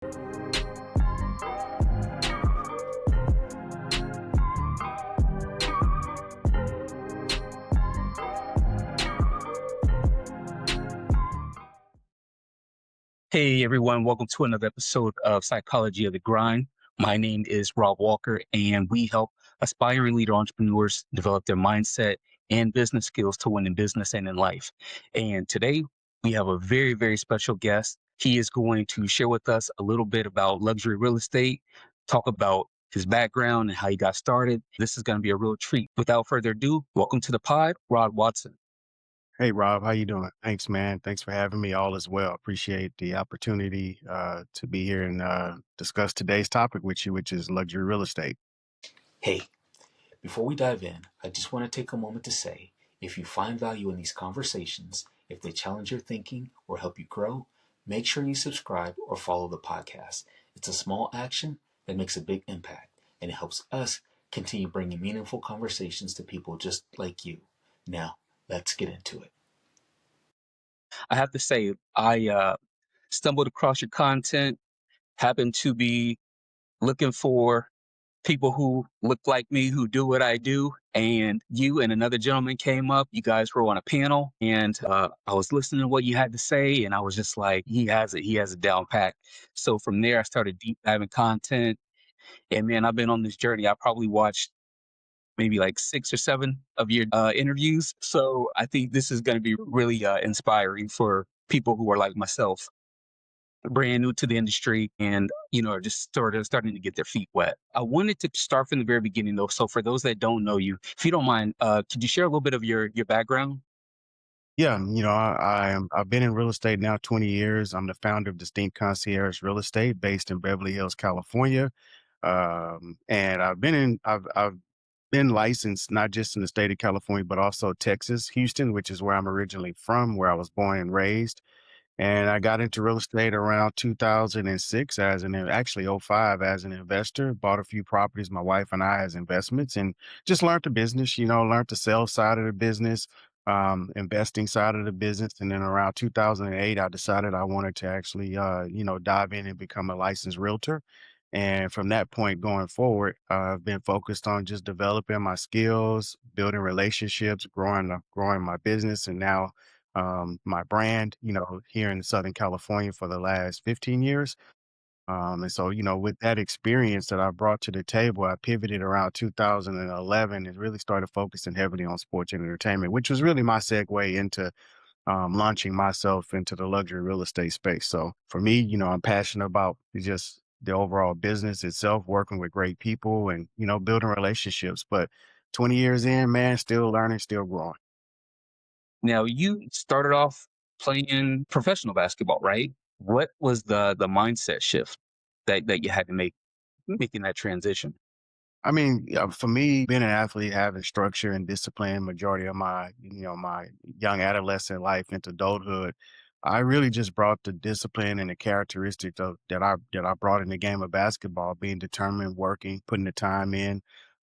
Hey everyone, welcome to another episode of Psychology of the Grind. My name is Rob Walker, and we help aspiring leader entrepreneurs develop their mindset and business skills to win in business and in life. And today we have a very, very special guest. He is going to share with us a little bit about luxury real estate, talk about his background and how he got started. This is going to be a real treat. Without further ado, welcome to the pod, Rod Watson. Hey Rob, how you doing? Thanks, man. Thanks for having me. All as well. Appreciate the opportunity to be here and discuss today's topic with you, which is luxury real estate. Hey, before we dive in, I just want to take a moment to say if you find value in these conversations, if they challenge your thinking or help you grow, make sure you subscribe or follow the podcast. It's a small action that makes a big impact, and it helps us continue bringing meaningful conversations to people just like you. Now, let's get into it. I have to say, I stumbled across your content, happened to be looking for people who look like me, who do what I do. And you and another gentleman came up. You guys were on a panel, and I was listening to what you had to say, and I was just like, he has it. He has it down pat. So from there, I started deep diving content. And man, I've been on this journey. I probably watched maybe like 6 or 7 of your interviews. So I think this is going to be really inspiring for people who are like myself, brand new to the industry, and are just sort of starting to get their feet wet. I wanted to start from the very beginning though. So for those that don't know you, if you don't mind, could you share a little bit of your background? Yeah, I've been in real estate now 20 years. I'm the founder of Distinct Concierge Real Estate based in Beverly Hills, California. And I've been licensed not just in the state of California, but also Texas, Houston, which is where I'm originally from, where I was born and raised. And I got into real estate around 2006 actually '05 as an investor, bought a few properties, my wife and I as investments, and just learned the business, learned the sales side of the business, investing side of the business. And then around 2008, I decided I wanted to actually, dive in and become a licensed realtor. And from that point going forward, I've been focused on just developing my skills, building relationships, growing my business, and now my brand, here in Southern California for the last 15 years. And so, with that experience that I brought to the table, I pivoted around 2011 and really started focusing heavily on sports and entertainment, which was really my segue into launching myself into the luxury real estate space. So for me, I'm passionate about just the overall business itself, working with great people and, building relationships. But 20 years in, man, still learning, still growing. Now you started off playing professional basketball, right? What was the mindset shift that you had to make making that transition? I mean, for me, being an athlete, having structure and discipline majority of my young adolescent life into adulthood, I really just brought the discipline and the characteristics that I brought in the game of basketball, being determined, working, putting the time in,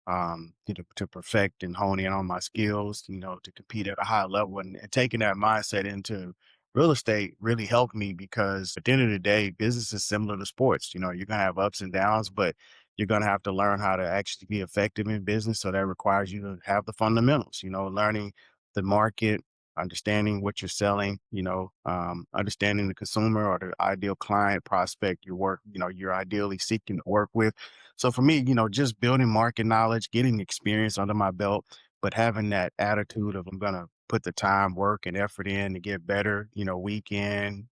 to perfect and hone in on my skills, to compete at a high level, and taking that mindset into real estate really helped me because at the end of the day, business is similar to sports. You're gonna have ups and downs, but you're going to have to learn how to actually be effective in business. So that requires you to have the fundamentals, learning the market, understanding what you're selling, understanding the consumer or the ideal client prospect you're ideally seeking to work with. So for me, just building market knowledge, getting experience under my belt, but having that attitude of I'm going to put the time, work, and effort in to get better, week in,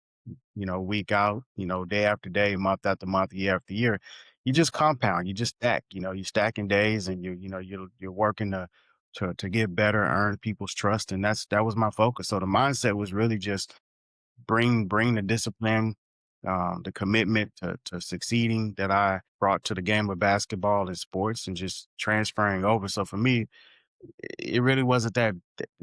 week out, day after day, month after month, year after year. You just compound, you just stack, you're stacking days and you're working to get better, earn people's trust. And that was my focus. So the mindset was really just bring the discipline, the commitment to succeeding that I brought to the game of basketball and sports and just transferring over. So for me, it really wasn't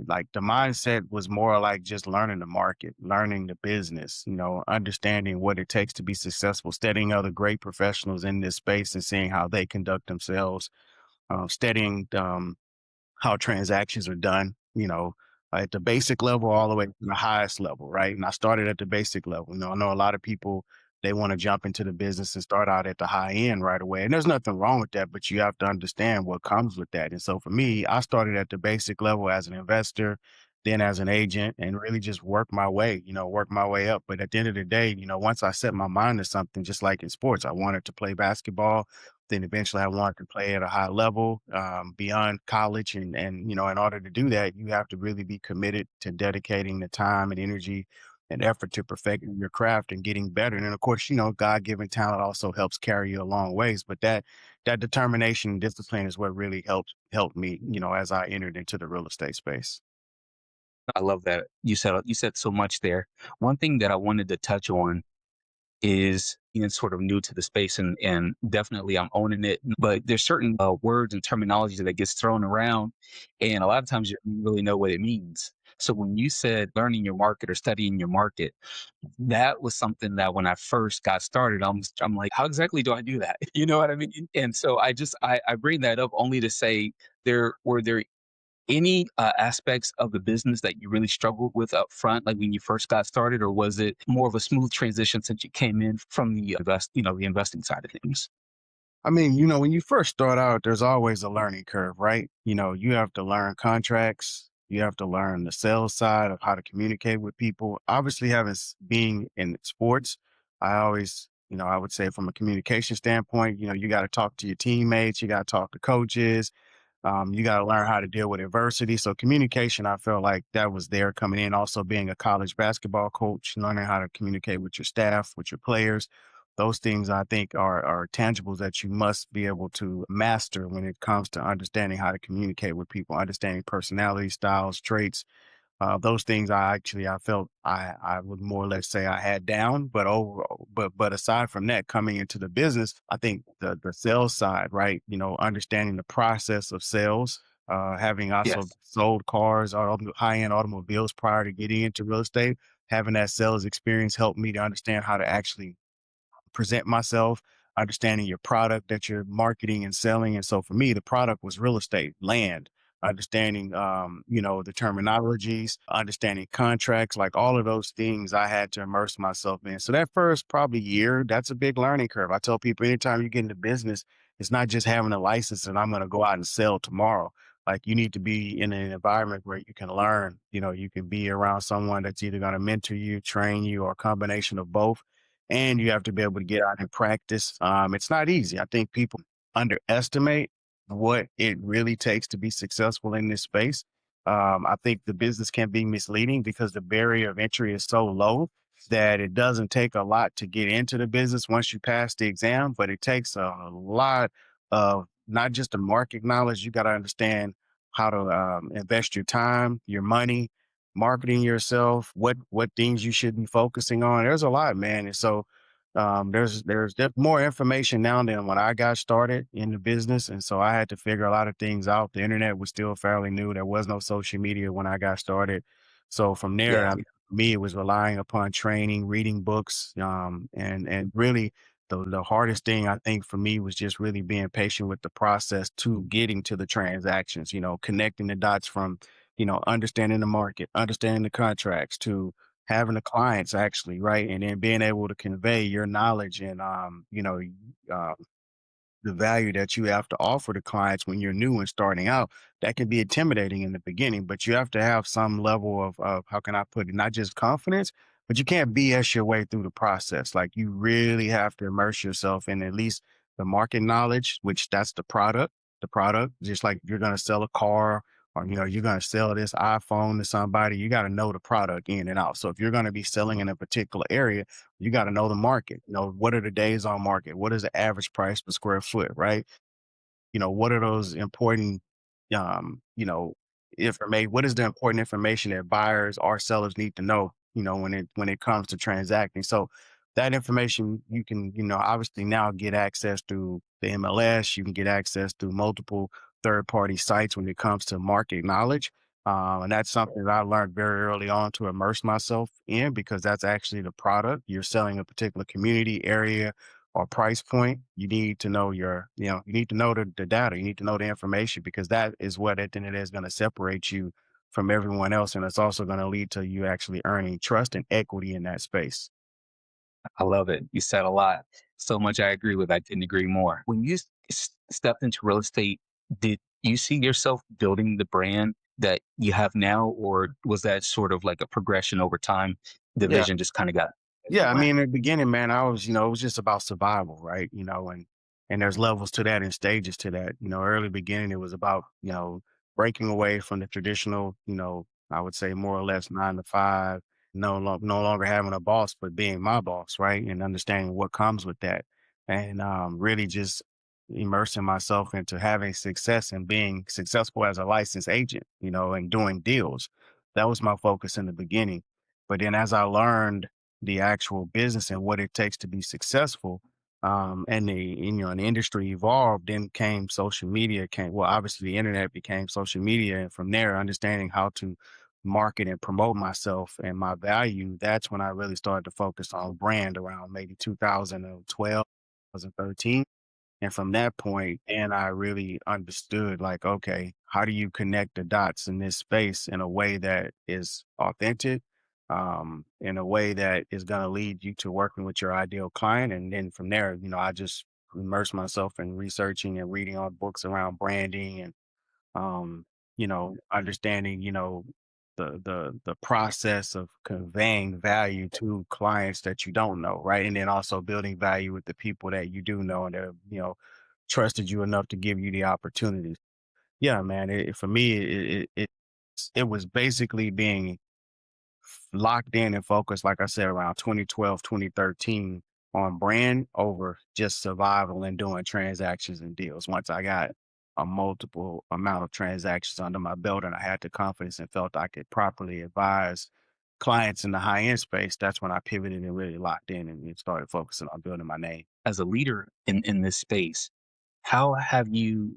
like the mindset was more like just learning the market, learning the business, understanding what it takes to be successful, studying other great professionals in this space and seeing how they conduct themselves, studying how transactions are done, at the basic level all the way to the highest level, right? And I started at the basic level. I know a lot of people they want to jump into the business and start out at the high end right away. And there's nothing wrong with that, but you have to understand what comes with that. And so for me, I started at the basic level as an investor, then as an agent, and really just work my way, work my way up. But at the end of the day, once I set my mind to something, just like in sports, I wanted to play basketball. Then eventually I wanted to play at a high level, beyond college. And in order to do that, you have to really be committed to dedicating the time and energy and effort to perfecting your craft and getting better. And then, of course, God-given talent also helps carry you a long ways. But that determination and discipline is what really helped me, as I entered into the real estate space. I love that. You said so much there. One thing that I wanted to touch on is sort of new to the space, and definitely I'm owning it. But there's certain words and terminology that gets thrown around, and a lot of times you don't really know what it means. So when you said learning your market or studying your market, that was something that when I first got started, I'm like, how exactly do I do that? You know what I mean? And so I bring that up only to say, there any aspects of the business that you really struggled with up front, like when you first got started, or was it more of a smooth transition since you came in from the investing side of things? I mean, when you first start out, there's always a learning curve, right? You have to learn contracts. You have to learn the sales side of how to communicate with people. Obviously, being in sports, I always, I would say from a communication standpoint, you got to talk to your teammates, you got to talk to coaches, you got to learn how to deal with adversity. So communication, I felt like that was there coming in. Also, being a college basketball coach, learning how to communicate with your staff, with your players. Those things I think are tangibles that you must be able to master when it comes to understanding how to communicate with people, understanding personality styles, traits, those things I felt I would more or less say I had down, but aside from that, coming into the business, I think the sales side, right? Understanding the process of sales, having also Yes. sold cars or high end automobiles prior to getting into real estate, having that sales experience helped me to understand how to actually present myself, understanding your product that you're marketing and selling. And so for me, the product was real estate, land, understanding, the terminologies, understanding contracts, like all of those things I had to immerse myself in. So that first probably year, that's a big learning curve. I tell people anytime you get into business, it's not just having a license and I'm going to go out and sell tomorrow. Like you need to be in an environment where you can learn, you can be around someone that's either going to mentor you, train you, or a combination of both, and you have to be able to get out and practice. It's not easy. I think people underestimate what it really takes to be successful in this space. I think the business can be misleading because the barrier of entry is so low that it doesn't take a lot to get into the business once you pass the exam, but it takes a lot of not just the market knowledge. You got to understand how to invest your time, your money, marketing yourself, what things you should be focusing on. There's a lot, man. And so there's more information now than when I got started in the business. And so I had to figure a lot of things out. The internet was still fairly new. There was no social media when I got started. So from there, Yes. for me, it was relying upon training, reading books, and really the hardest thing I think for me was just really being patient with the process to getting to the transactions, connecting the dots from, understanding the market, understanding the contracts, to having the clients actually, right? And then being able to convey your knowledge and, uh, the value that you have to offer to clients when you're new and starting out. That can be intimidating in the beginning, but you have to have some level of how can I put it, not just confidence, but you can't BS your way through the process. Like you really have to immerse yourself in at least the market knowledge, which that's the product, just like you're going to sell a car, or, you're going to sell this iPhone to somebody, you got to know the product in and out. So if you're going to be selling in a particular area, you got to know the market. What are the days on market? What is the average price per square foot, right? What are those important, information? What is the important information that buyers or sellers need to know, when it comes to transacting? So that information you can, obviously now get access through the MLS. You can get access through multiple third party sites when it comes to market knowledge. And that's something that I learned very early on to immerse myself in, because that's actually the product. You're selling a particular community area or price point. You need to know you need to know the data. You need to know the information, because that is what at the end of the day is going to separate you from everyone else. And it's also going to lead to you actually earning trust and equity in that space. I love it. You said a lot. So much I agree with. I couldn't agree more. When you stepped into real estate, did you see yourself building the brand that you have now, or was that sort of like a progression over time? The Yeah. vision just kind of got as you Yeah, I went. mean, in the beginning, man, I was, it was just about survival, right? And there's levels to that and stages to that. Early beginning, it was about, breaking away from the traditional, I would say more or less 9 to 5, no longer having a boss, but being my boss, right? And understanding what comes with that. And really just immersing myself into having success and being successful as a licensed agent, and doing deals. That was my focus in the beginning. But then as I learned the actual business and what it takes to be successful. And the industry evolved. Then came social media. Well, obviously the internet became social media, and from there, understanding how to market and promote myself and my value. That's when I really started to focus on brand around maybe 2012, 2013. And from that point, and I really understood like, okay, how do you connect the dots in this space in a way that is authentic, in a way that is going to lead you to working with your ideal client. And then from there, I just immerse myself in researching and reading on books around branding and understanding, the process of conveying value to clients that you don't know, right? And then also building value with the people that you do know and that trusted you enough to give you the opportunities. Yeah, man. For me, it was basically being locked in and focused, like I said, around 2012, 2013 on brand over just survival and doing transactions and deals. Once I got a multiple amount of transactions under my belt and I had the confidence and felt I could properly advise clients in the high end space, that's when I pivoted and really locked in and started focusing on building my name. As a leader in this space, how have you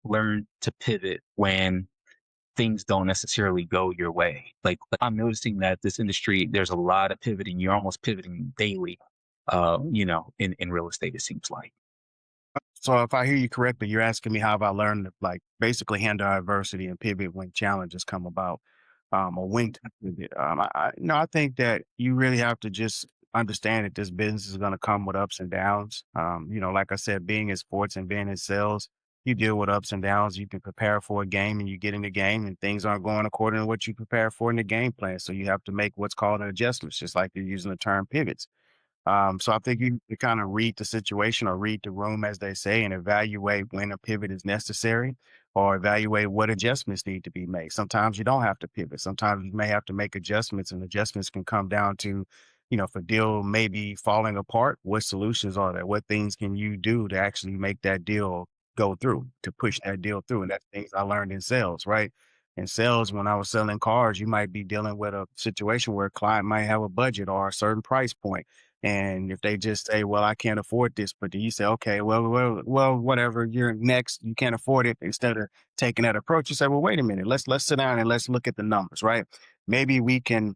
learned to pivot when things don't necessarily go your way? Like I'm noticing that this industry, there's a lot of pivoting. You're almost pivoting daily, in real estate, it seems like. So if I hear you correctly, you're asking me how have I learned to like basically handle adversity and pivot when challenges come about, or when to pivot. No, I think that you really have to just understand that this business is going to come with ups and downs. Like I said, being in sports and being in sales, you deal with ups and downs. You can prepare for a game and you get in the game and things aren't going according to what you prepare for in the game plan. So you have to make what's called an adjustment, just like you're using the term pivots. So I think you kind of read the situation or read the room, as they say, and evaluate when a pivot is necessary or evaluate what adjustments need to be made. Sometimes you don't have to pivot. Sometimes you may have to make adjustments, and adjustments can come down to, if a deal may be falling apart, what solutions are there? What things can you do to actually make that deal go through, to push that deal through? And that's things I learned in sales, right? In sales, when I was selling cars, you might be dealing with a situation where a client might have a budget or a certain price point and if they just say, "Well, I can't afford this," but then you say, "Okay, well, whatever. You're next. You can't afford it." Instead of taking that approach, you say, "Well, wait a minute. Let's sit down and let's look at the numbers, right? Maybe we can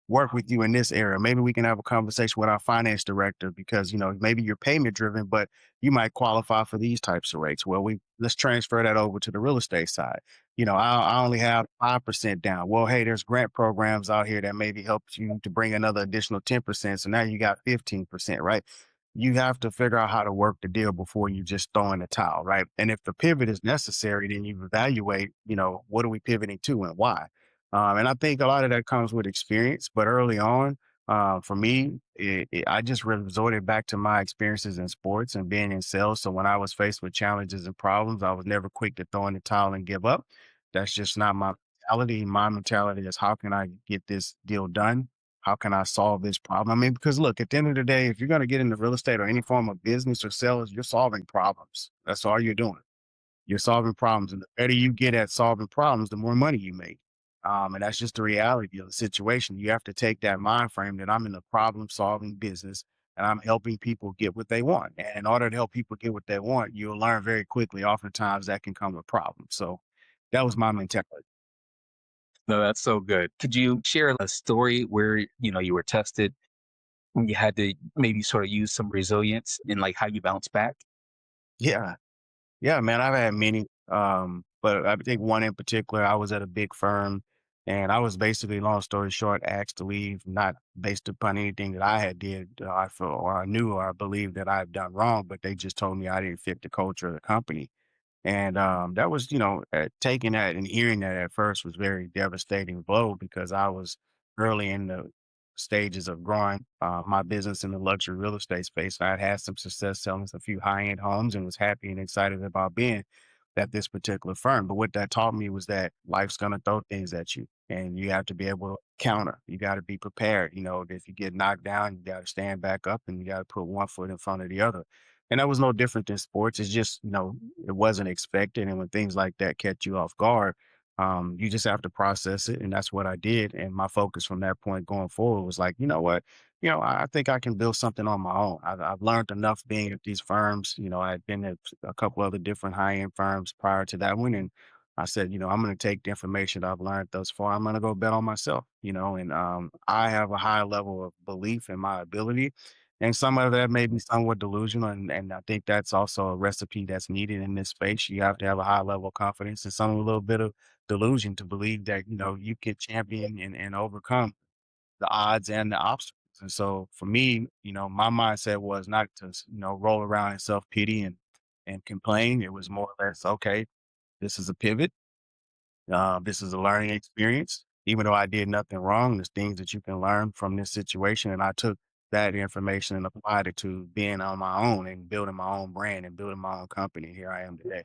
work with you in this area. Maybe we can have a conversation with our finance director because, maybe you're payment driven, but you might qualify for these types of rates. Well, let's transfer that over to the real estate side. I only have 5% down. Well, hey, there's grant programs out here that maybe help you to bring another additional 10%. So now you got 15%, right? You have to figure out how to work the deal before you just throw in the towel, right? And if the pivot is necessary, then you evaluate, what are we pivoting to and why? And I think a lot of that comes with experience. But early on, for me, I just resorted back to my experiences in sports and being in sales. So when I was faced with challenges and problems, I was never quick to throw in the towel and give up. That's just not my mentality. My mentality is how can I get this deal done? How can I solve this problem? I mean, because look, at the end of the day, if you're going to get into real estate or any form of business or sales, you're solving problems. That's all you're doing. You're solving problems, and the better you get at solving problems, the more money you make. And that's just the reality of the situation. You have to take that mind frame that I'm in the problem solving business and I'm helping people get what they want. And in order to help people get what they want, you'll learn very quickly. Oftentimes that can come with problems. So that was my mentality. No, that's so good. Could you share a story where, you were tested and you had to maybe sort of use some resilience and like how you bounce back? Yeah. Yeah, man. I've had many. But I think one in particular, I was at a big firm. And I was basically, long story short, asked to leave, not based upon anything that I had did, I feel, or I knew, or I believed that I had done wrong, but they just told me I didn't fit the culture of the company. And that was, taking that and hearing that at first was very devastating blow because I was early in the stages of growing my business in the luxury real estate space. I had had some success selling a few high end homes and was happy and excited about being at this particular firm. But what that taught me was that life's going to throw things at you and you have to be able to counter. You got to be prepared. If you get knocked down, you got to stand back up and you got to put one foot in front of the other. And that was no different than sports. It's just, it wasn't expected. And when things like that catch you off guard, you just have to process it. And that's what I did. And my focus from that point going forward was like, you know what? I think I can build something on my own. I've learned enough being at these firms. I'd been at a couple other different high end firms prior to that one. And I said, I'm going to take the information that I've learned thus far. I'm going to go bet on myself, and I have a high level of belief in my ability and some of that may be somewhat delusional, and I think that's also a recipe that's needed in this space. You have to have a high level of confidence and some a little bit of delusion to believe that, you can champion and overcome the odds and the obstacles. And so for me, my mindset was not to, roll around in self-pity and complain. It was more or less, okay, this is a pivot. This is a learning experience. Even though I did nothing wrong, there's things that you can learn from this situation. And I took that information and applied it to being on my own and building my own brand and building my own company. Here I am today.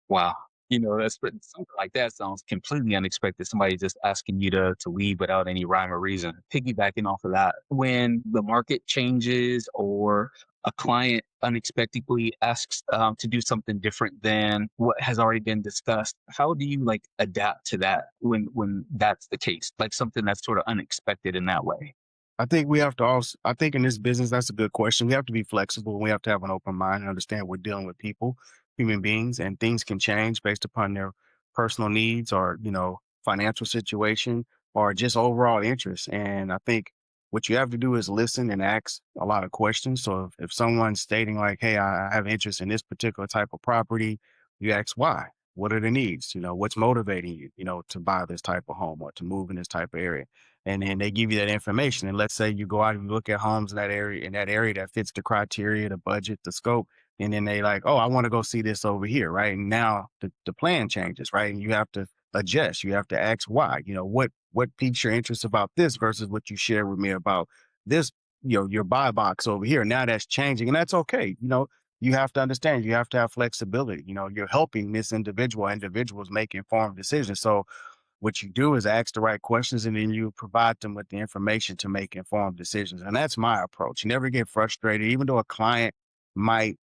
Wow. Something like that sounds completely unexpected. Somebody just asking you to leave without any rhyme or reason. Piggybacking off of that, when the market changes or a client unexpectedly asks to do something different than what has already been discussed, how do you like adapt to that when that's the case? Like something that's sort of unexpected in that way. I think we have to also, I think in this business, that's a good question. We have to be flexible. We have to have an open mind and understand we're dealing with people, human beings, and things can change based upon their personal needs or, financial situation or just overall interest. And I think what you have to do is listen and ask a lot of questions. So if someone's stating like, hey, I have interest in this particular type of property, you ask why. What are the needs? What's motivating you, to buy this type of home or to move in this type of area? And then they give you that information. And let's say you go out and you look at homes in that area that fits the criteria, the budget, the scope, and then they like, oh, I want to go see this over here, right? And now the plan changes, right? And you have to adjust. You have to ask why. What piques your interest about this versus what you share with me about this, your buy box over here. Now that's changing, and that's okay. You have to understand. You have to have flexibility. You're helping this individuals make informed decisions. So what you do is ask the right questions and then you provide them with the information to make informed decisions. And that's my approach. You never get frustrated, even though a client might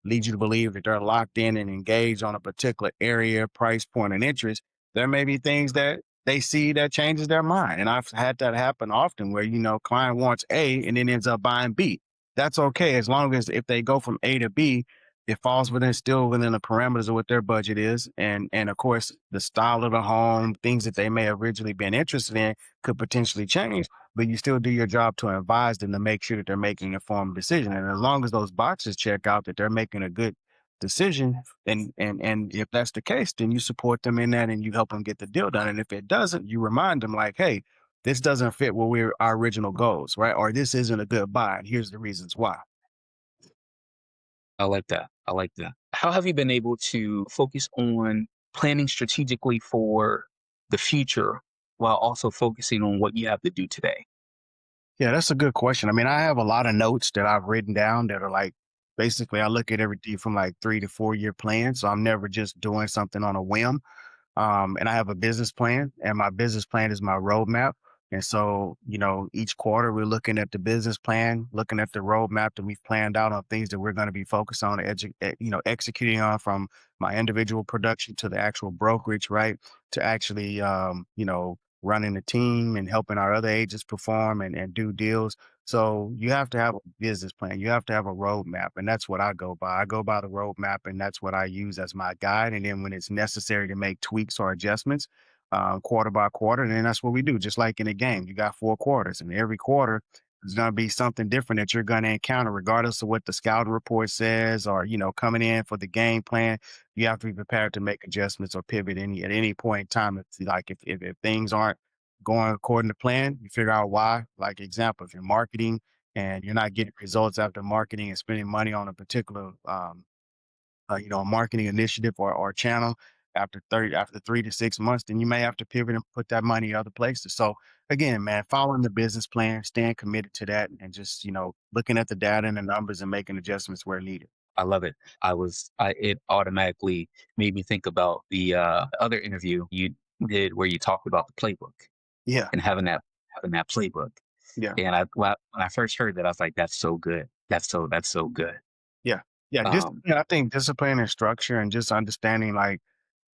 lead you to believe that they're locked in and engaged on a particular area, price point, and interest. There may be things that they see that changes their mind. And I've had that happen often where, client wants A and then ends up buying B. That's okay as long as if they go from A to B, it falls still within the parameters of what their budget is. And of course, the style of the home, things that they may have originally been interested in could potentially change, but you still do your job to advise them to make sure that they're making an informed decision. And as long as those boxes check out that they're making a good decision, and if that's the case, then you support them in that and you help them get the deal done. And if it doesn't, you remind them like, hey, this doesn't fit what we're our original goals, right? Or this isn't a good buy. And here's the reasons why. I like that. I like that. How have you been able to focus on planning strategically for the future while also focusing on what you have to do today? Yeah, that's a good question. I mean, I have a lot of notes that I've written down that are like basically I look at everything from like 3 to 4 year plans. So I'm never just doing something on a whim. And I have a business plan, and my business plan is my roadmap. And so, each quarter we're looking at the business plan, looking at the roadmap that we've planned out on things that we're going to be focused on, executing on from my individual production to the actual brokerage, right? To actually, running the team and helping our other agents perform and do deals. So you have to have a business plan. You have to have a roadmap. And that's what I go by. I go by the roadmap and that's what I use as my guide. And then when it's necessary to make tweaks or adjustments, quarter by quarter, then that's what we do. Just like in a game, you got 4 quarters and every quarter There's going to be something different that you're going to encounter, regardless of what the scouting report says, or coming in for the game plan. You have to be prepared to make adjustments or pivot at any point in time. If things aren't going according to plan, you figure out why. Like example, if you're marketing and you're not getting results after marketing and spending money on a particular a marketing initiative or channel after 3 to 6 months, then you may have to pivot and put that money other places. So again, man, following the business plan, staying committed to that, and just looking at the data and the numbers and making adjustments where needed. I love it. It automatically made me think about the other interview you did where you talked about the playbook Yeah, and having that playbook. yeah, And when I first heard that, I was like, "That's so good. That's so good." yeah, yeah. Um, I think discipline and structure and just understanding, like,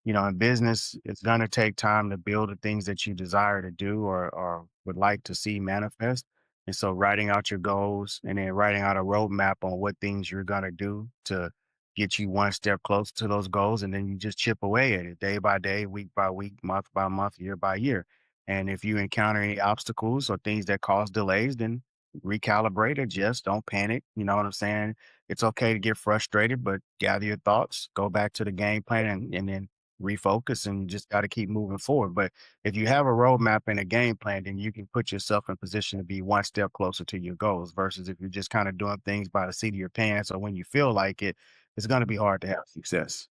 in business, it's going to take time to build the things that you desire to do or would like to see manifest. And so writing out your goals and then writing out a roadmap on what things you're going to do to get you one step closer to those goals. And then you just chip away at it day by day, week by week, month by month, year by year. And if you encounter any obstacles or things that cause delays, then recalibrate, adjust, don't panic. You know what I'm saying? It's okay to get frustrated, but gather your thoughts, go back to the game plan, and then refocus, and just got to keep moving forward. But if you have a roadmap and a game plan, then you can put yourself in position to be one step closer to your goals versus if you're just kind of doing things by the seat of your pants or when you feel like it, it's going to be hard to have success.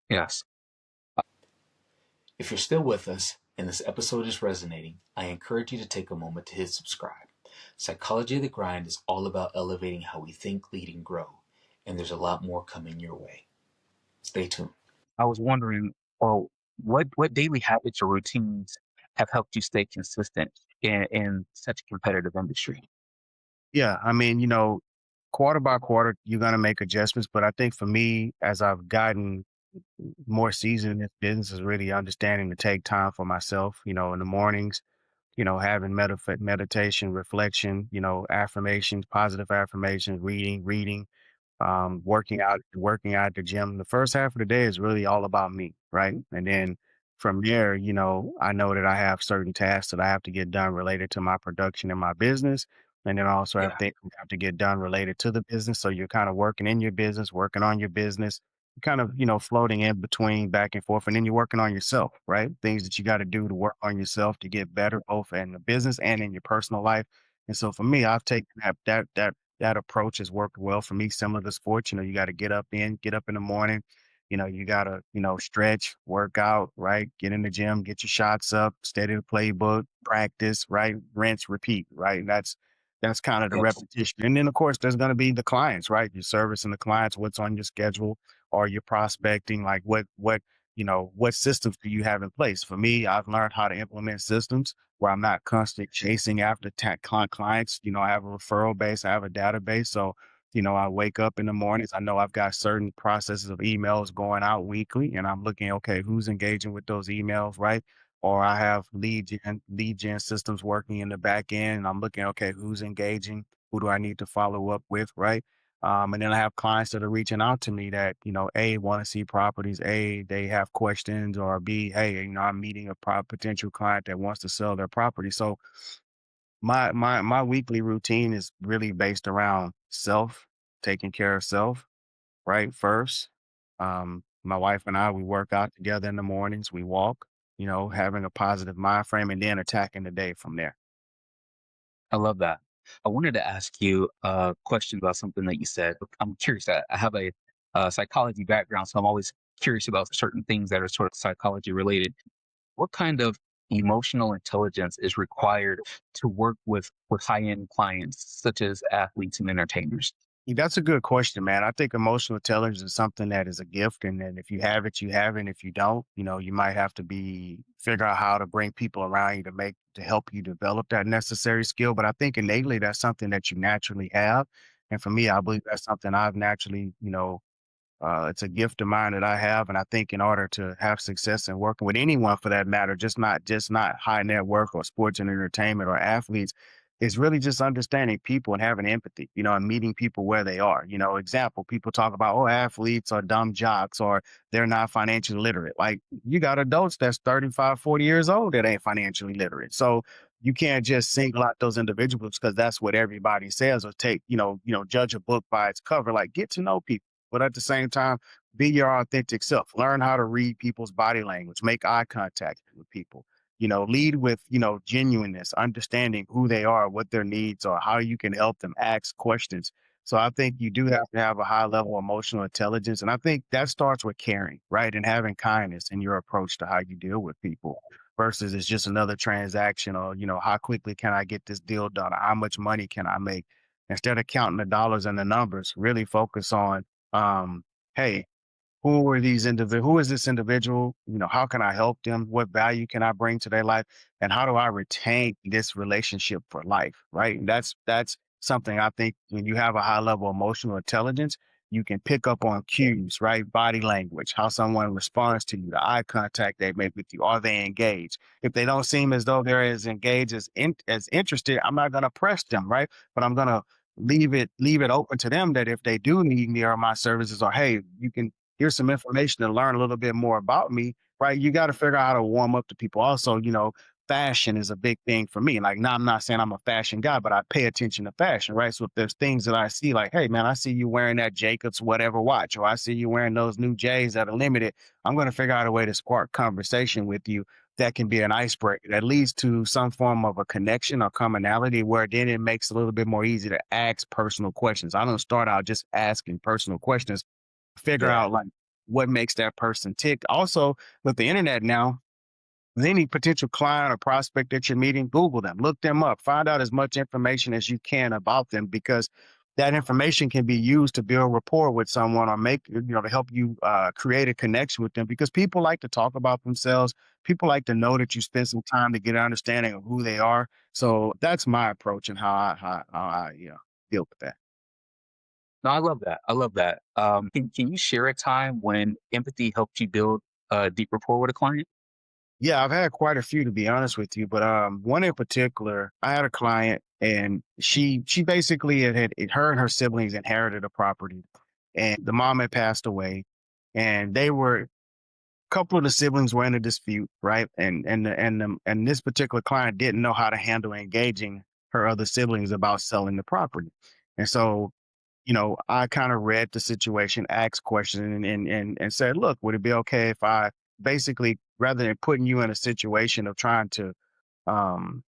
yes, If you're still with us and this episode is resonating, I encourage you to take a moment to hit subscribe. Psychology of the Grind is all about elevating how we think, lead, and grow, and there's a lot more coming your way. Stay tuned. I was wondering, well, what daily habits or routines have helped you stay consistent in such a competitive industry? Yeah, I mean, quarter by quarter, you're going to make adjustments. But I think for me, as I've gotten more seasoned in this business, is really understanding to take time for myself, in the mornings, having meditation, reflection, affirmations, positive affirmations, reading, working out at the gym. The first half of the day is really all about me, right? And then from there, I know that I have certain tasks that I have to get done related to my production and my business. And then I also have Yeah, things that have to get done related to the business. So you're kind of working in your business, working on your business, kind of, floating in between back and forth. And then you're working on yourself, right? Things that you got to do to work on yourself to get better, both in the business and in your personal life. And so for me, I've taken that approach has worked well for me, similar to sports. You got to get up in the morning. You got to, stretch, work out, right? Get in the gym, get your shots up, steady the playbook, practice, right? Rinse, repeat, right? And that's kind of the yes, repetition. And then, of course, there's going to be the clients, right? You're servicing the clients, what's on your schedule, or you're prospecting, like what systems do you have in place? For me, I've learned how to implement systems where I'm not constantly chasing after clients. I have a referral base, I have a database. So, I wake up in the mornings. I know I've got certain processes of emails going out weekly, and I'm looking, okay, who's engaging with those emails, right? Or I have lead gen systems working in the back end, and I'm looking, okay, who's engaging? Who do I need to follow up with, right? And then I have clients that are reaching out to me that, A, want to see properties, A, they have questions, or B, hey, I'm meeting a potential client that wants to sell their property. So my weekly routine is really based around self, taking care of self, right? First. My wife and I, we work out together in the mornings, we walk, having a positive mind frame, and then attacking the day from there. I love that. I wanted to ask you a question about something that you said. I'm curious. I have a psychology background, so I'm always curious about certain things that are sort of psychology related. What kind of emotional intelligence is required to work with high end clients, such as athletes and entertainers? That's a good question, man. I think emotional intelligence is something that is a gift, and then if you have it, you have it. And if you don't, you might have to figure out how to bring people around you to help you develop that necessary skill. But I think innately that's something that you naturally have. And for me, I believe that's something I've naturally, it's a gift of mine that I have, and I think in order to have success in working with anyone, for that matter, just not high net worth or sports and entertainment or athletes, is really just understanding people and having empathy, and meeting people where they are. Example, people talk about, oh, athletes are dumb jocks or they're not financially literate. Like, you got adults that's 35, 40 years old that ain't financially literate. So you can't just single out those individuals because that's what everybody says, or take, judge a book by its cover. Like, get to know people, but at the same time, be your authentic self. Learn how to read people's body language, make eye contact with people. Lead with, genuineness, understanding who they are, what their needs are, how you can help them, ask questions. So I think you do have to have a high level of emotional intelligence. And I think that starts with caring, right? And having kindness in your approach to how you deal with people versus it's just another transaction, or, how quickly can I get this deal done? Or how much money can I make? Instead of counting the dollars and the numbers, really focus on, hey, who is this individual? How can I help them? What value can I bring to their life? And how do I retain this relationship for life? Right. And that's something I think when you have a high level of emotional intelligence, you can pick up on cues, right? Body language, how someone responds to you, the eye contact they make with you. Are they engaged? If they don't seem as though they're as engaged as interested, I'm not gonna press them, right? But I'm gonna leave it open to them that if they do need me or my services, or hey, here's some information to learn a little bit more about me, right? You got to figure out how to warm up to people. Also, fashion is a big thing for me. Like, now I'm not saying I'm a fashion guy, but I pay attention to fashion, right? So if there's things that I see, like, hey, man, I see you wearing that Jacobs whatever watch, or I see you wearing those new J's that are limited, I'm going to figure out a way to spark conversation with you that can be an icebreaker that leads to some form of a connection or commonality, where then it makes it a little bit more easy to ask personal questions. I don't start out just asking personal questions, figure Yeah. out like what makes that person tick. Also, with the internet now, any potential client or prospect that you're meeting, Google them, look them up, find out as much information as you can about them, because that information can be used to build rapport with someone, or to help you create a connection with them, because people like to talk about themselves. People like to know that you spend some time to get an understanding of who they are. So that's my approach and how I deal with that. No, I love that. I love that. Can you share a time when empathy helped you build a deep rapport with a client? Yeah, I've had quite a few, to be honest with you, but one in particular, I had a client, and she basically her and her siblings inherited a property, and the mom had passed away, and they were a couple of the siblings were in a dispute, right? And this particular client didn't know how to handle engaging her other siblings about selling the property, and so I kind of read the situation, asked questions, and said, look, would it be okay if I basically, rather than putting you in a situation of trying to um,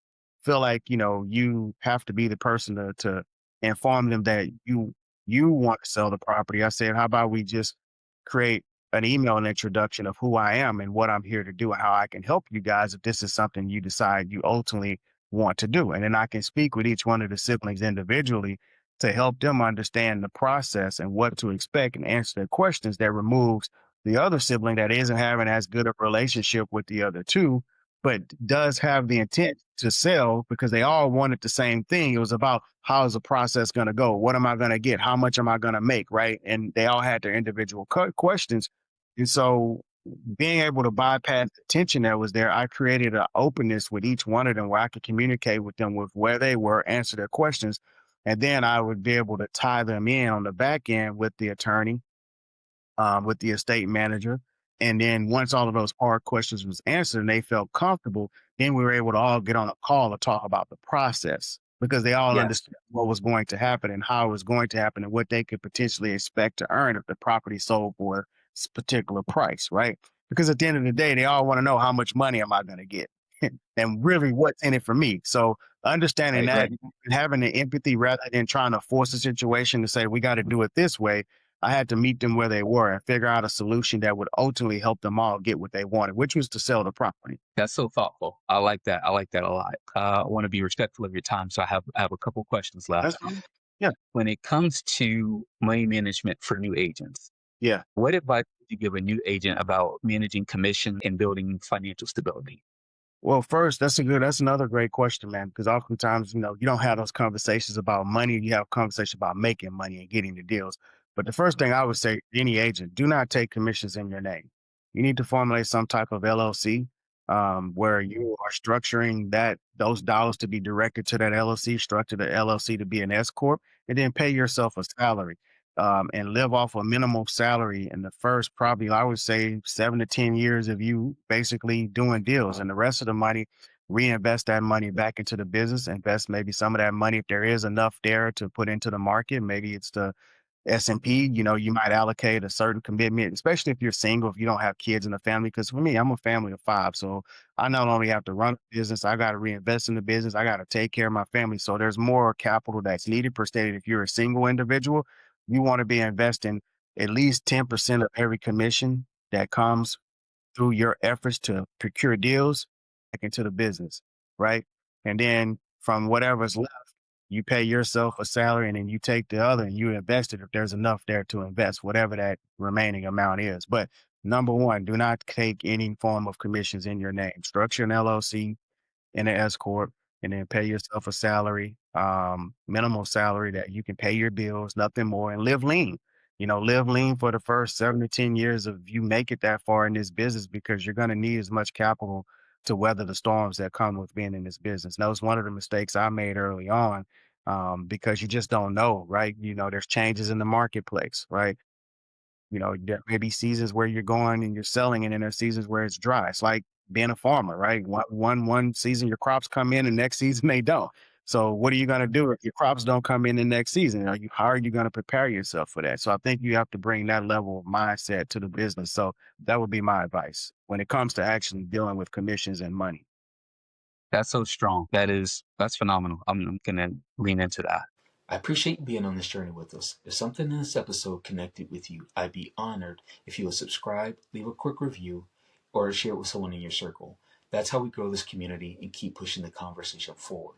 feel like, you have to be the person to inform them that you want to sell the property. I said, how about we just create an email and introduction of who I am and what I'm here to do and how I can help you guys if this is something you decide you ultimately want to do. And then I can speak with each one of the siblings individually to help them understand the process and what to expect, and answer their questions. That removes the other sibling that isn't having as good a relationship with the other two, but does have the intent to sell, because they all wanted the same thing. It was about, how is the process going to go? What am I going to get? How much am I going to make? Right. And they all had their individual questions. And so, being able to bypass the tension that was there, I created an openness with each one of them where I could communicate with them with where they were, answer their questions. And then I would be able to tie them in on the back end with the attorney, with the estate manager. And then once all of those hard questions was answered and they felt comfortable, then we were able to all get on a call to talk about the process, because they all Yes. understood what was going to happen and how it was going to happen and what they could potentially expect to earn if the property sold for a particular price, right? Because at the end of the day, they all want to know, how much money am I going to get? And really, what's in it for me? So I understanding that agree. and having the empathy rather than trying to force a situation to say, we got to do it this way, I had to meet them where they were and figure out a solution that would ultimately help them all get what they wanted, which was to sell the property. That's so thoughtful. I like that. I like that a lot. I want to be respectful of your time, so I have a couple questions left. That's fine. Yeah. When it comes to money management for new agents, Yeah. what advice would you give a new agent about managing commission and building financial stability? Well, first, that's another great question, man, because oftentimes, you don't have those conversations about money. You have conversations about making money and getting the deals. But the first thing I would say to any agent, do not take commissions in your name. You need to formulate some type of LLC, where you are structuring those dollars to be directed to that LLC, structure the LLC to be an S corp, and then pay yourself a salary, and live off a minimal salary in the first, probably, I would say, 7 to 10 years of you basically doing deals. And the rest of the money, reinvest that money back into the business, invest maybe some of that money if there is enough there to put into the market. Maybe it's the S&P, you might allocate a certain commitment, especially if you're single, if you don't have kids in the family. Because for me, I'm a family of five. So I not only have to run a business, I got to reinvest in the business. I got to take care of my family. So there's more capital that's needed per state. If you're a single individual, you want to be investing at least 10% of every commission that comes through your efforts to procure deals back into the business, right? And then from whatever's left, you pay yourself a salary and then you take the other and you invest it if there's enough there to invest, whatever that remaining amount is. But number one, do not take any form of commissions in your name. Structure an LLC in an S corp, and then pay yourself a salary, minimal salary that you can pay your bills, nothing more, and live lean. Live lean for the first 7 to 10 years of you make it that far in this business because you're going to need as much capital to weather the storms that come with being in this business. And that was one of the mistakes I made early on, because you just don't know, right? There's changes in the marketplace, right? There may be seasons where you're going and you're selling, and then there's seasons where it's dry. It's like being a farmer, right? One season your crops come in, and next season they don't. So what are you going to do if your crops don't come in the next season? How are you going to prepare yourself for that? So I think you have to bring that level of mindset to the business. So that would be my advice when it comes to actually dealing with commissions and money. That's so strong. That's phenomenal. I'm gonna lean into that. I appreciate you being on this journey with us. If something in this episode connected with you, I'd be honored if you would subscribe, leave a quick review, or share it with someone in your circle. That's how we grow this community and keep pushing the conversation forward.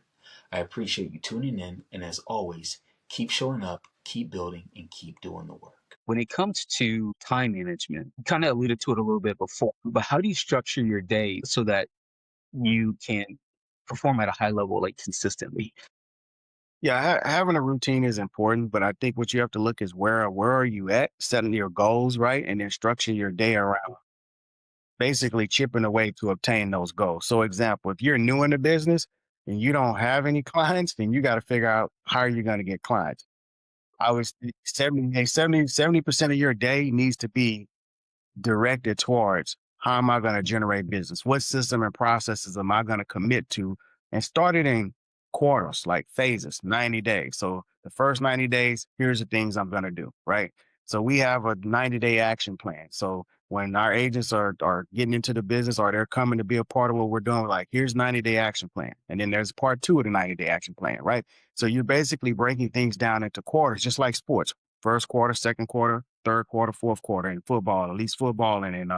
I appreciate you tuning in, and as always, keep showing up, keep building, and keep doing the work. When it comes to time management, you kind of alluded to it a little bit before, but how do you structure your day so that you can perform at a high level, like consistently? Yeah, having a routine is important, but I think what you have to look is where are you at, setting your goals right, and then structure your day around basically chipping away to obtain those goals. So example, if you're new in the business and you don't have any clients, then you got to figure out how are you going to get clients. I was 70% of your day needs to be directed towards how am I going to generate business? What system and processes am I going to commit to? And start it in quarters, like phases, 90 days. So the first 90 days, here's the things I'm going to do, right? So we have a 90-day action plan. So when our agents are getting into the business or they're coming to be a part of what we're doing, we're like, here's 90-day action plan. And then there's part two of the 90-day action plan, right? So you're basically breaking things down into quarters, just like sports. First quarter, second quarter, third quarter, fourth quarter in football, at least football and in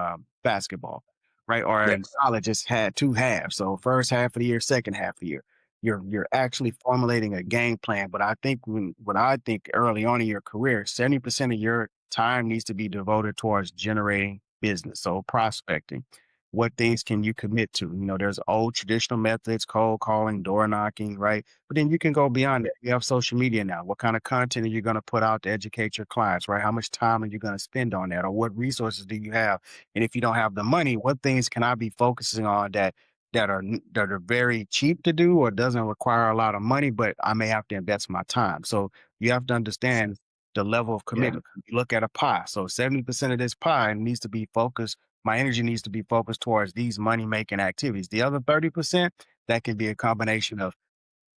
basketball, right? Or in Yes. college, it's had two halves. So first half of the year, second half of the year. You're actually formulating a game plan. But I think what I think early on in your career, 70% of your time needs to be devoted towards generating business. So prospecting. What things can you commit to? There's old traditional methods, cold calling, door knocking, right? But then you can go beyond that. You have social media now. What kind of content are you going to put out to educate your clients, right? How much time are you going to spend on that? Or what resources do you have? And if you don't have the money, what things can I be focusing on that are very cheap to do or doesn't require a lot of money, but I may have to invest my time. So you have to understand the level of Yeah. commitment. You look at a pie. So 70% of this pie needs to be focused. My energy needs to be focused towards these money making activities. The other 30%, that can be a combination of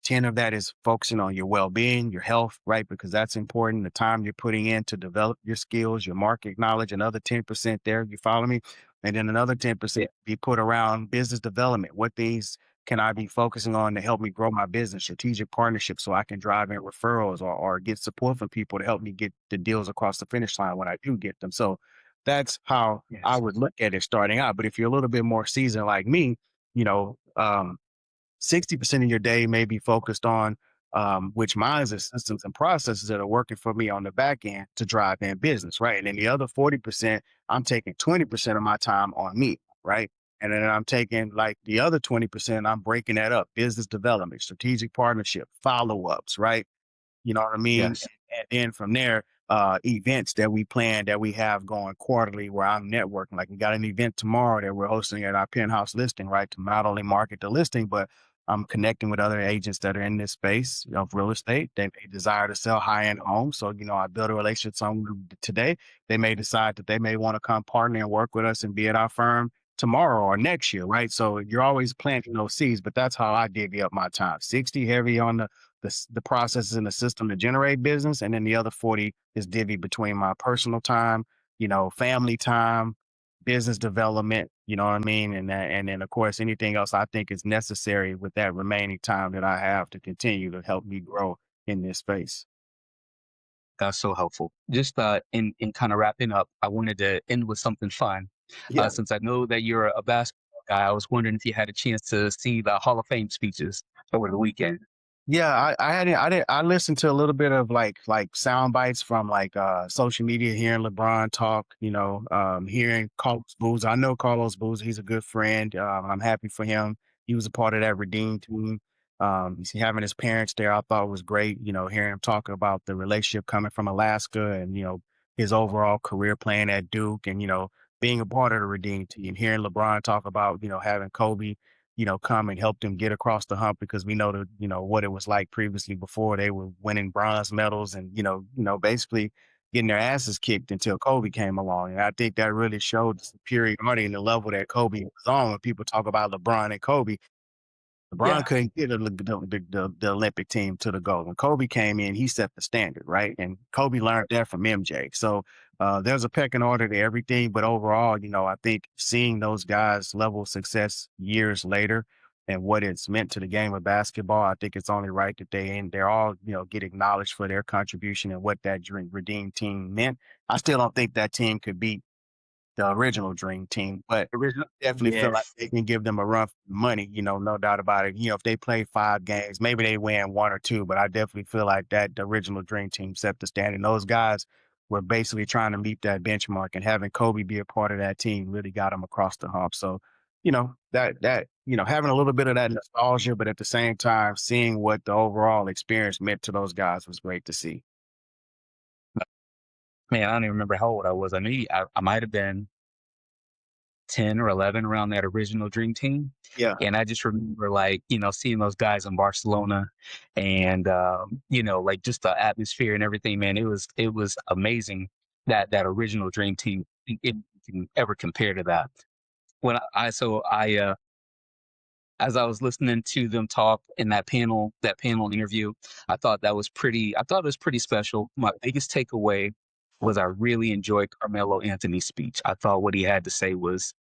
10 of that is focusing on your well-being, your health, right? Because that's important. The time you're putting in to develop your skills, your market knowledge, another 10% there. You follow me? And then another 10% be put around business development. What things can I be focusing on to help me grow my business, strategic partnerships so I can drive in referrals or get support from people to help me get the deals across the finish line when I do get them. So that's how I Yes. would look at it starting out. But if you're a little bit more seasoned like me, you know, um, 60% of your day may be focused on, which mine is systems and processes that are working for me on the back end to drive in business, right? And then the other 40%, I'm taking 20% of my time on me, right? And then I'm taking like the other 20%, I'm breaking that up, business development, strategic partnership, follow-ups, right? You know what I mean? Yes. And then from there, events that we plan that we have going quarterly where I'm networking. Like we got an event tomorrow that we're hosting at our penthouse listing, right? To not only market the listing, but I'm connecting with other agents that are in this space of real estate. They may desire to sell high-end homes. So, I build a relationship with someone today. They may decide that they may want to come partner and work with us and be at our firm tomorrow or next year, right? So you're always planting those seeds, but that's how I divvy up my time. 60 heavy on the processes in the system to generate business, and then the other 40 is divvied between my personal time, family time, business development, you know what I mean? And then of course anything else I think is necessary with that remaining time that I have to continue to help me grow in this space. That's so helpful. Just in kind of wrapping up, I wanted to end with something fun. Yeah. Since I know that you're a basketball guy, I was wondering if you had a chance to see the Hall of Fame speeches over the weekend. Yeah, I listened to a little bit of like sound bites from like social media, hearing LeBron talk, hearing Carlos Boozer. I know Carlos Boozer, he's a good friend. I'm happy for him. He was a part of that Redeem team. Having his parents there, I thought was great. Hearing him talk about the relationship coming from Alaska and his overall career playing at Duke and being a part of the Redeem team. Hearing LeBron talk about having Kobe come and help them get across the hump because we know what it was like previously before they were winning bronze medals and, basically getting their asses kicked until Kobe came along. And I think that really showed the superiority and the level that Kobe was on when people talk about LeBron and Kobe. LeBron Yeah, couldn't get the Olympic team to the goal. When Kobe came in, he set the standard, right? And Kobe learned that from MJ. So there's a pecking order to everything. But overall, I think seeing those guys level of success years later and what it's meant to the game of basketball, I think it's only right that they're all, get acknowledged for their contribution and what that Redeem team meant. I still don't think that team could beat the original Dream Team, but original. definitely feel like Yes, they can give them a run for money, no doubt about it. If they play 5 games, maybe they win 1 or 2, but I definitely feel like that the original Dream Team set the standard. And those guys were basically trying to meet that benchmark, and having Kobe be a part of that team really got them across the hump. So, having a little bit of that nostalgia, but at the same time, seeing what the overall experience meant to those guys was great to see. man, I don't even remember how old I was. I might have been 10 or 11 around that original Dream Team. Yeah, And I just remember like, seeing those guys in Barcelona and, like just the atmosphere and everything, man, it was amazing that original Dream Team. It can ever compare to that. When as I was listening to them talk in that panel interview, I thought it was pretty special. My biggest takeaway was I really enjoyed Carmelo Anthony's speech. I thought what he had to say was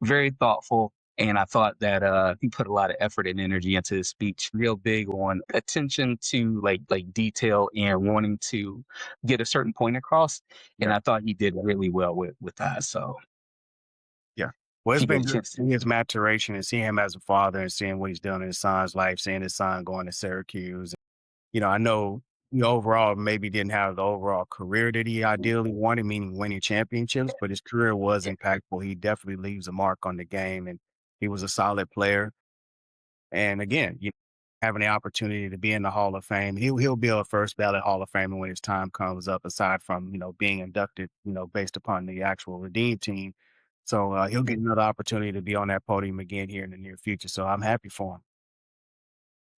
very thoughtful. And I thought that he put a lot of effort and energy into his speech. Real big on attention to like detail and wanting to get a certain point across. And yeah. I thought he did really well with that. So Yeah. Well, if it's you get been a good chance to, seeing his maturation and seeing him as a father and seeing what he's done in his son's life, seeing his son going to Syracuse. I know he overall maybe didn't have the overall career that he ideally wanted, meaning winning championships, but his career was yeah, impactful. He definitely leaves a mark on the game, and he was a solid player. And again, having the opportunity to be in the Hall of Fame, he'll be a first ballot Hall of Famer when his time comes up. Aside from being inducted, based upon the actual Redeem team, so he'll get another opportunity to be on that podium again here in the near future. So I'm happy for him.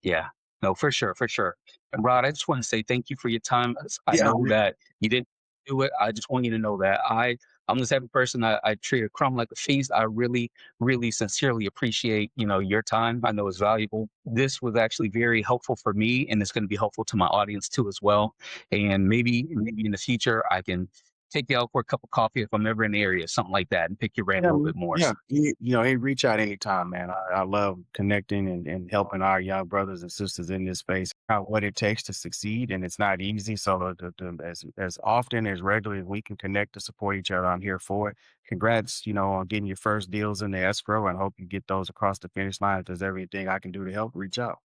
yeah. No, for sure, for sure. And Rod, I just want to say thank you for your time. I Yeah, know that you didn't do it. I just want you to know that I'm the type of person I treat a crumb like a feast. I really, really sincerely appreciate, your time. I know it's valuable. This was actually very helpful for me, and it's going to be helpful to my audience too as well. And maybe in the future I can take you out for a cup of coffee if I'm ever in the area, something like that, and pick your brain a yeah, little man. bit more. Yeah. Hey, reach out anytime, man. I love connecting and helping our young brothers and sisters in this space out what it takes to succeed. And it's not easy. So as often as regularly as we can connect to support each other, I'm here for it. Congrats, on getting your first deals in the escrow, and hope you get those across the finish line. If there's everything I can do to help, reach out.